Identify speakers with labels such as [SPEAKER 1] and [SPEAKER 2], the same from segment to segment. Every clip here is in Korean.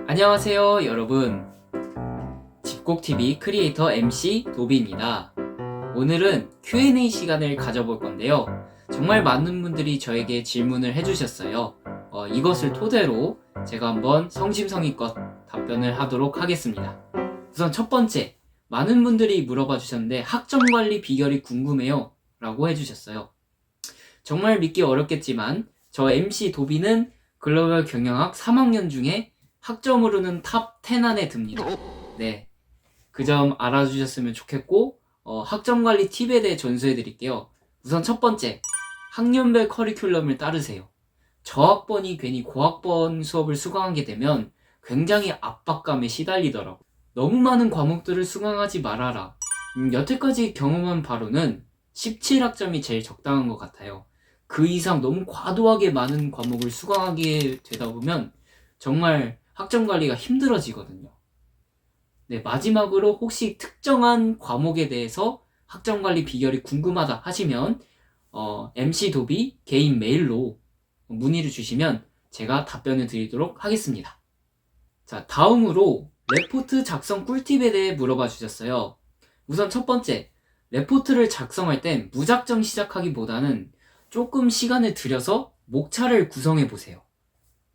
[SPEAKER 1] 안녕하세요 여러분, 집콕TV 크리에이터 MC 도비입니다. 오늘은 Q&A 시간을 가져볼 건데요, 정말 많은 분들이 저에게 질문을 해주셨어요. 이것을 토대로 제가 한번 성심성의껏 답변을 하도록 하겠습니다. 우선 첫 번째, 많은 분들이 물어봐 주셨는데 학점관리 비결이 궁금해요 라고 해주셨어요. 정말 믿기 어렵겠지만 저 MC 도비는 글로벌 경영학 3학년 중에 학점으로는 탑 10 안에 듭니다. 네, 그 점 알아주셨으면 좋겠고, 학점관리 팁에 대해 전수해 드릴게요. 우선 첫 번째, 학년별 커리큘럼을 따르세요. 저학번이 괜히 고학번 수업을 수강하게 되면 굉장히 압박감에 시달리더라고요. 너무 많은 과목들을 수강하지 말아라. 여태까지 경험한 바로는 17학점이 제일 적당한 것 같아요. 그 이상 너무 과도하게 많은 과목을 수강하게 되다 보면 정말 학점 관리가 힘들어지거든요. 네, 마지막으로 혹시 특정한 과목에 대해서 학점 관리 비결이 궁금하다 하시면 MC 도비 개인 메일로 문의를 주시면 제가 답변을 드리도록 하겠습니다. 자, 다음으로 레포트 작성 꿀팁에 대해 물어봐 주셨어요. 우선 첫 번째, 레포트를 작성할 땐 무작정 시작하기보다는 조금 시간을 들여서 목차를 구성해 보세요.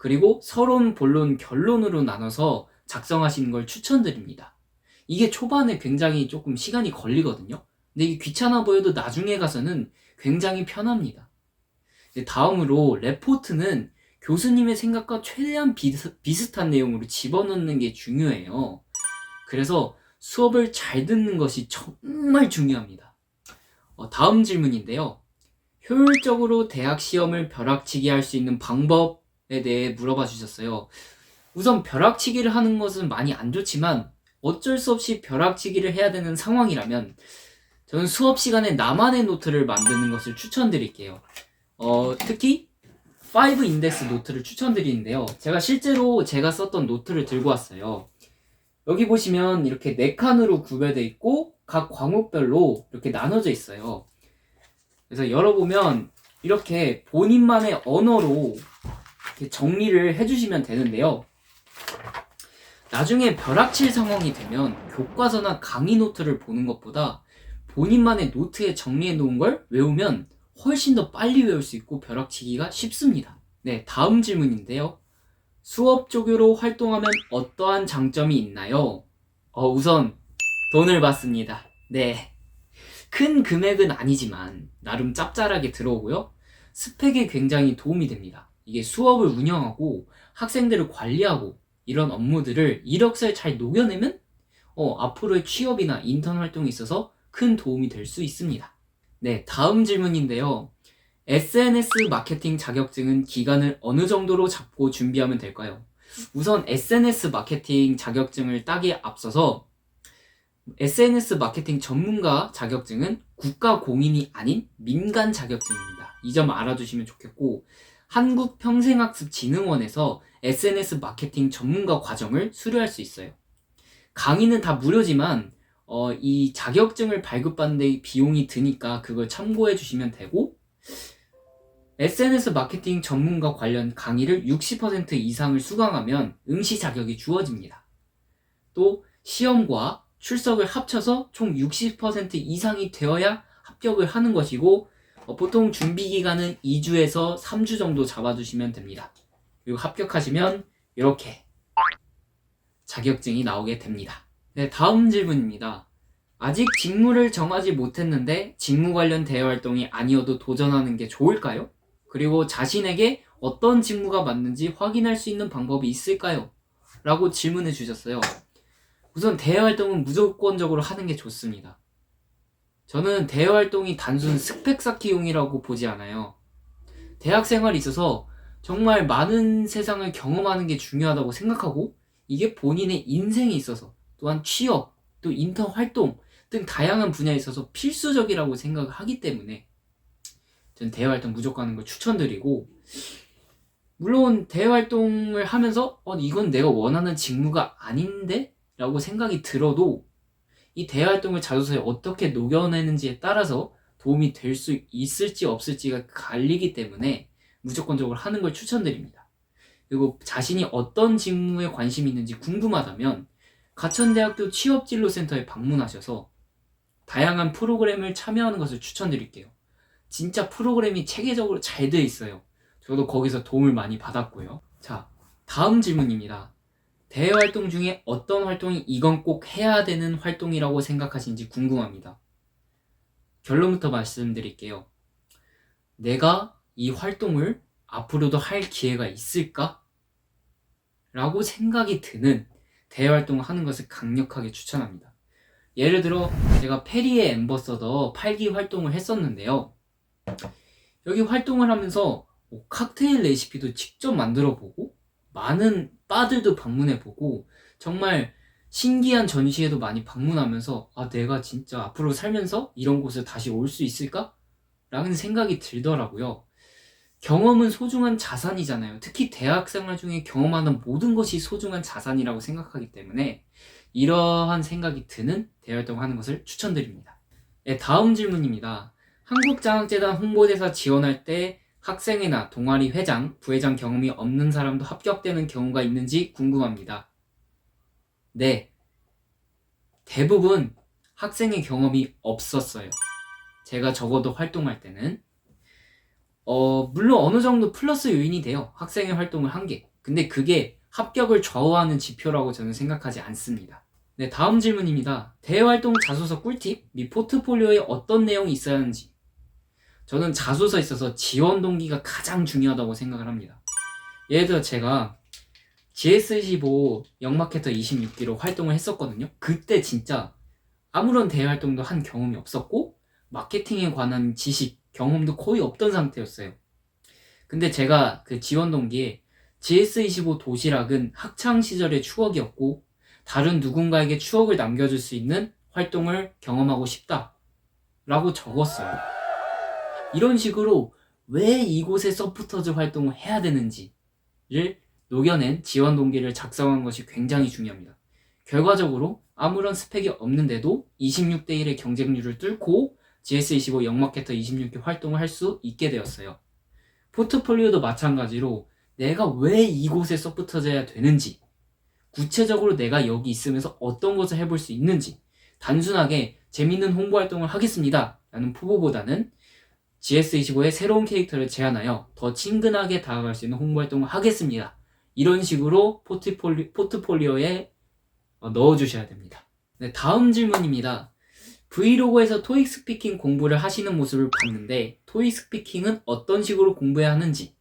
[SPEAKER 1] 그리고 서론, 본론, 결론으로 나눠서 작성하시는 걸 추천드립니다. 이게 초반에 굉장히 조금 시간이 걸리거든요. 근데 이게 귀찮아 보여도 나중에 가서는 굉장히 편합니다. 다음으로 레포트는 교수님의 생각과 최대한 비슷한 내용으로 집어넣는 게 중요해요. 그래서 수업을 잘 듣는 것이 정말 중요합니다. 다음 질문인데요, 효율적으로 대학 시험을 벼락치기 할 수 있는 방법에 대해 물어봐 주셨어요. 우선 벼락치기를 하는 것은 많이 안 좋지만 어쩔 수 없이 벼락치기를 해야 되는 상황이라면 저는 수업 시간에 나만의 노트를 만드는 것을 추천드릴게요. 특히 5 인덱스 노트를 추천드리는데요, 제가 실제로 제가 썼던 노트를 들고 왔어요. 여기 보시면 이렇게 4칸으로 구별되어 있고 각 과목별로 이렇게 나눠져 있어요. 그래서 열어보면 이렇게 본인만의 언어로 이렇게 정리를 해주시면 되는데요, 나중에 벼락칠 상황이 되면 교과서나 강의 노트를 보는 것보다 본인만의 노트에 정리해 놓은 걸 외우면 훨씬 더 빨리 외울 수 있고 벼락치기가 쉽습니다. 네, 다음 질문인데요, 수업 조교로 활동하면 어떠한 장점이 있나요? 우선 돈을 받습니다. 네, 큰 금액은 아니지만 나름 짭짤하게 들어오고요, 스펙에 굉장히 도움이 됩니다. 이게 수업을 운영하고 학생들을 관리하고 이런 업무들을 이력서에 잘 녹여내면 앞으로의 취업이나 인턴 활동에 있어서 큰 도움이 될 수 있습니다. 네, 다음 질문인데요, SNS 마케팅 자격증은 기간을 어느 정도로 잡고 준비하면 될까요? 우선 SNS 마케팅 자격증을 따기에 앞서서 SNS 마케팅 전문가 자격증은 국가 공인이 아닌 민간 자격증입니다. 이 점 알아두시면 좋겠고, 한국평생학습진흥원에서 SNS 마케팅 전문가 과정을 수료할 수 있어요. 강의는 다 무료지만 이 자격증을 발급받는 데 비용이 드니까 그걸 참고해 주시면 되고, SNS 마케팅 전문가 관련 강의를 60% 이상을 수강하면 응시 자격이 주어집니다. 또 시험과 출석을 합쳐서 총 60% 이상이 되어야 합격을 하는 것이고, 보통 준비 기간은 2주에서 3주 정도 잡아주시면 됩니다. 그리고 합격하시면 이렇게 자격증이 나오게 됩니다. 네, 다음 질문입니다. 아직 직무를 정하지 못했는데 직무 관련 대외 활동이 아니어도 도전하는 게 좋을까요? 그리고 자신에게 어떤 직무가 맞는지 확인할 수 있는 방법이 있을까요? 라고 질문해 주셨어요. 우선 대외 활동은 무조건적으로 하는 게 좋습니다. 저는 대외 활동이 단순 스펙 쌓기용이라고 보지 않아요. 대학 생활에 있어서 정말 많은 세상을 경험하는 게 중요하다고 생각하고, 이게 본인의 인생에 있어서 또한 취업, 또 인턴 활동 등 다양한 분야에 있어서 필수적이라고 생각을 하기 때문에 저는 대외 활동 무조건 하는 걸 추천드리고, 물론 대외 활동을 하면서 이건 내가 원하는 직무가 아닌데? 라고 생각이 들어도 이 대외 활동을 자소서에 어떻게 녹여내는지에 따라서 도움이 될 수 있을지 없을지가 갈리기 때문에 무조건적으로 하는 걸 추천드립니다. 그리고 자신이 어떤 직무에 관심이 있는지 궁금하다면 가천대학교 취업진로센터에 방문하셔서 다양한 프로그램을 참여하는 것을 추천드릴게요. 진짜 프로그램이 체계적으로 잘 되어 있어요. 저도 거기서 도움을 많이 받았고요. 자, 다음 질문입니다. 대외 활동 중에 어떤 활동이 이건 꼭 해야 되는 활동이라고 생각하시는지 궁금합니다. 결론부터 말씀드릴게요. 내가 이 활동을 앞으로도 할 기회가 있을까? 라고 생각이 드는 대외 활동을 하는 것을 강력하게 추천합니다. 예를 들어 제가 페리의 앰버서더 8기 활동을 했었는데요. 여기 활동을 하면서 칵테일 레시피도 직접 만들어 보고 많은 바들도 방문해 보고 정말 신기한 전시회도 많이 방문하면서 내가 진짜 앞으로 살면서 이런 곳에 다시 올 수 있을까? 라는 생각이 들더라고요. 경험은 소중한 자산이잖아요. 특히 대학생활 중에 경험하는 모든 것이 소중한 자산이라고 생각하기 때문에 이러한 생각이 드는 대활동을 하는 것을 추천드립니다. 네, 다음 질문입니다. 한국장학재단 홍보대사 지원할 때 학생회나 동아리 회장, 부회장 경험이 없는 사람도 합격되는 경우가 있는지 궁금합니다. 네, 대부분 학생의 경험이 없었어요. 제가 적어도 활동할 때는 물론 어느 정도 플러스 요인이 돼요. 학생의 활동을 한 게. 근데 그게 합격을 좌우하는 지표라고 저는 생각하지 않습니다. 네, 다음 질문입니다. 대외활동 자소서 꿀팁 및 포트폴리오에 어떤 내용이 있어야 하는지. 저는 자소서에 있어서 지원 동기가 가장 중요하다고 생각을 합니다. 예를 들어 제가 GS15 영마케터 26기로 활동을 했었거든요. 그때 진짜 아무런 대외활동도 한 경험이 없었고 마케팅에 관한 지식, 경험도 거의 없던 상태였어요. 근데 제가 그 지원 동기에 GS25 도시락은 학창시절의 추억이었고 다른 누군가에게 추억을 남겨줄 수 있는 활동을 경험하고 싶다 라고 적었어요. 이런 식으로 왜 이곳에 서포터즈 활동을 해야 되는지를 녹여낸 지원 동기를 작성한 것이 굉장히 중요합니다. 결과적으로 아무런 스펙이 없는데도 26대 1의 경쟁률을 뚫고 GS25 영마케터 26기 활동을 할 수 있게 되었어요. 포트폴리오도 마찬가지로 내가 왜 이곳에 서포터즈해야 되는지, 구체적으로 내가 여기 있으면서 어떤 것을 해볼 수 있는지, 단순하게 재밌는 홍보 활동을 하겠습니다 라는 포부보다는 GS25의 새로운 캐릭터를 제안하여 더 친근하게 다가갈 수 있는 홍보 활동을 하겠습니다. 이런 식으로 포트폴리오에 넣어주셔야 됩니다. 네, 다음 질문입니다. 브이로그에서 토익 스피킹 공부를 하시는 모습을 봤는데 토익 스피킹은 어떤 식으로 공부해야 하는지.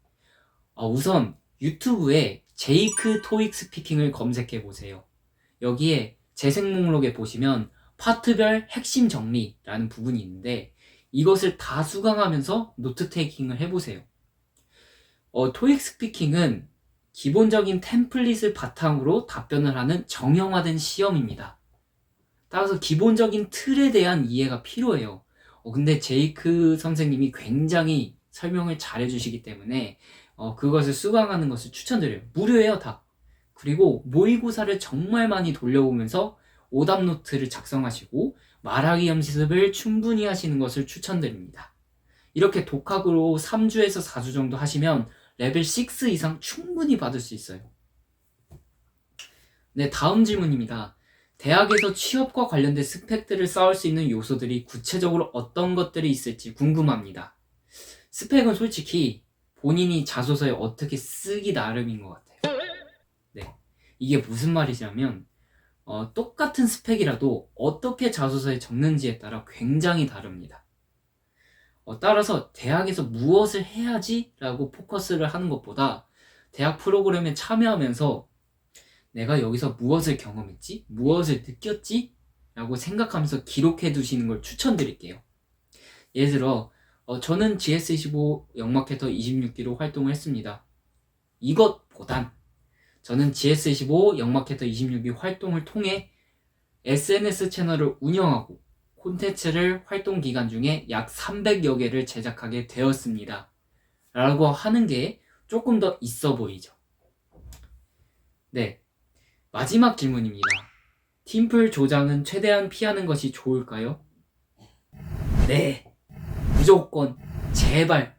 [SPEAKER 1] 우선 유튜브에 제이크 토익 스피킹을 검색해 보세요. 여기에 재생 목록에 보시면 파트별 핵심 정리라는 부분이 있는데 이것을 다 수강하면서 노트 테이킹을 해보세요. 토익 스피킹은 기본적인 템플릿을 바탕으로 답변을 하는 정형화된 시험입니다. 따라서 기본적인 틀에 대한 이해가 필요해요. 근데 제이크 선생님이 굉장히 설명을 잘 해주시기 때문에 그것을 수강하는 것을 추천드려요. 무료예요, 다. 그리고 모의고사를 정말 많이 돌려보면서 오답 노트를 작성하시고 말하기 연습을 충분히 하시는 것을 추천드립니다. 이렇게 독학으로 3주에서 4주 정도 하시면 레벨 6 이상 충분히 받을 수 있어요. 네, 다음 질문입니다. 대학에서 취업과 관련된 스펙들을 쌓을 수 있는 요소들이 구체적으로 어떤 것들이 있을지 궁금합니다. 스펙은 솔직히 본인이 자소서에 어떻게 쓰기 나름인 것 같아요. 네, 이게 무슨 말이냐면 똑같은 스펙이라도 어떻게 자소서에 적는지에 따라 굉장히 다릅니다. 따라서 대학에서 무엇을 해야지 라고 포커스를 하는 것보다 대학 프로그램에 참여하면서 내가 여기서 무엇을 경험했지? 무엇을 느꼈지? 라고 생각하면서 기록해 두시는 걸 추천드릴게요. 예를 들어 저는 GS25 영마케터 26기로 활동을 했습니다. 이것보단 저는 GS25 영마케터 26기 활동을 통해 SNS 채널을 운영하고 콘텐츠를 활동 기간 중에 약 300여 개를 제작하게 되었습니다. 라고 하는 게 조금 더 있어 보이죠. 네, 마지막 질문입니다. 팀플 조장은 최대한 피하는 것이 좋을까요? 네, 무조건 제발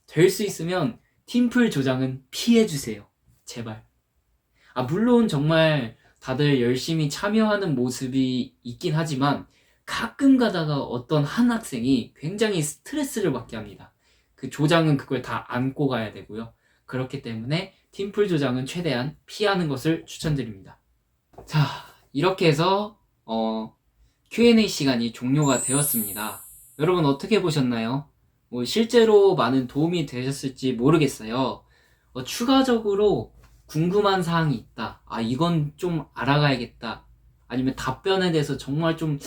[SPEAKER 1] 될 수 있으면 팀플 조장은 피해주세요. 제발. 물론 정말 다들 열심히 참여하는 모습이 있긴 하지만 가끔 가다가 어떤 한 학생이 굉장히 스트레스를 받게 합니다. 그 조장은 그걸 다 안고 가야 되고요. 그렇기 때문에 팀플 조장은 최대한 피하는 것을 추천드립니다. 자, 이렇게 해서 Q&A 시간이 종료가 되었습니다. 여러분 어떻게 보셨나요? 실제로 많은 도움이 되셨을지 모르겠어요. 추가적으로 궁금한 사항이 있다. 이건 좀 알아가야겠다. 아니면 답변에 대해서 정말 좀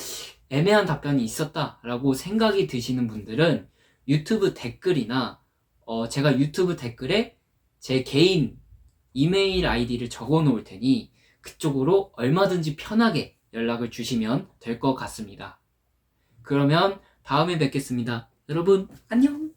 [SPEAKER 1] 애매한 답변이 있었다. 라고 생각이 드시는 분들은 유튜브 댓글이나 제가 유튜브 댓글에 제 개인 이메일 아이디를 적어 놓을 테니 그쪽으로 얼마든지 편하게 연락을 주시면 될 것 같습니다. 그러면 다음에 뵙겠습니다. 여러분, 안녕!